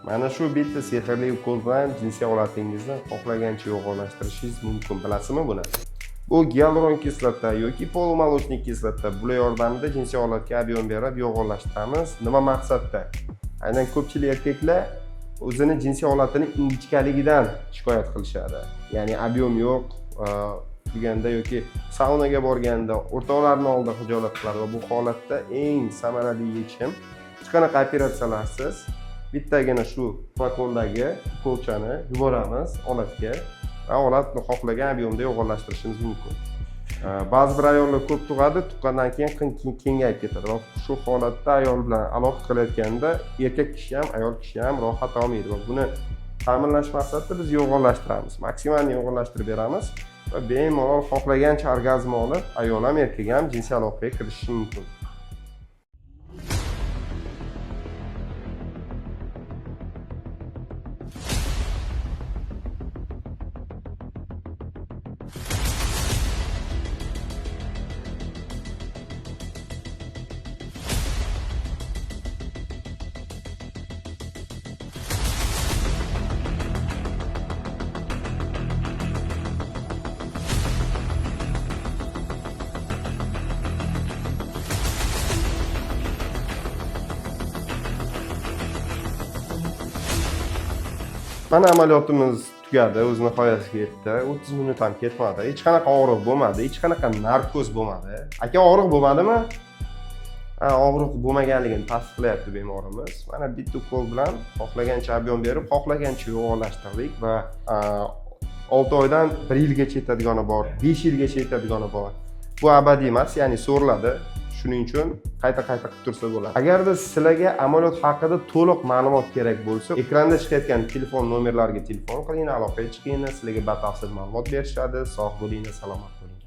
Mana shu bitta sehrli ukol bilan jinsiy holatingizni xohlagancha yo'g'onlashtirishingiz mumkin. Bilasizmi buni? Bu gialuron kislota yoki polumolочный kislota bular yordamida jinsiy holatga ob'em berib yo'g'onlashtiramiz. Nima maqsadda? Aynan ko'pchilik erkaklar o'zini jinsiy holatining ingichkaligidan shikoyat qilishadi. Ya'ni ob'em yo'q deganda yoki saunaga borganda o'rtoqlarning oldida xijolat qiladi va bu holatda eng samarali yechim hech qanaqa operatsiyalarsiz bittagina shu flakondagi ukolchani yuboramiz olatga va olatni xohlagan ob'emda yo'g'onlashtirishimiz mumkin. Ba'zi bir ayollar ko'p tug'adi, tuqqandan keyin kengayib ketadi va shu holatda ayol bilan aloqa qilayotganda erkak kishi ham, ayol kishi ham rohat olmaydi va buni ta'minlash maqsadida biz yo'g'onlashtiramiz. Maksimalni yo'g'onlashtirib beramiz va bemalol xohlagancha orgazm olib, ayol ham erkak ham jinsiy aloqaga kirishishi mumkin. Mana amaliyotimiz tugadi, o'z nihoyasiga yetdi. 30 minut ham ketmadi. Hech qanaqa og'riq bo'lmadi, hech qanaqa narkoz bo'lmadi. Aka, og'riq bo'lmadimi? Og'riq bo'lmaganligini tasdiqlayapti bemorimiz. Mana bitta ukol bilan xohlagancha ob'em berib, xohlagancha yo'g'onlashtirdik va 6 oydan 1 yilgacha yetadigani bor, 5 yilgacha yetadigani bor. Bu abadiy emas, ya'ni so'riladi. Shuning uchun qayta-qayta qilib tursa bo'ladi. Agarda sizlarga amaliyot haqida to'liq ma'lumot kerak bo'lsa, ekranda chiqayotgan telefon nomerlariga telefon qiling, aloqaga chiqing, sizlarga batafsil ma'lumot berishadi. Sog' bo'ling, salomat bo'ling.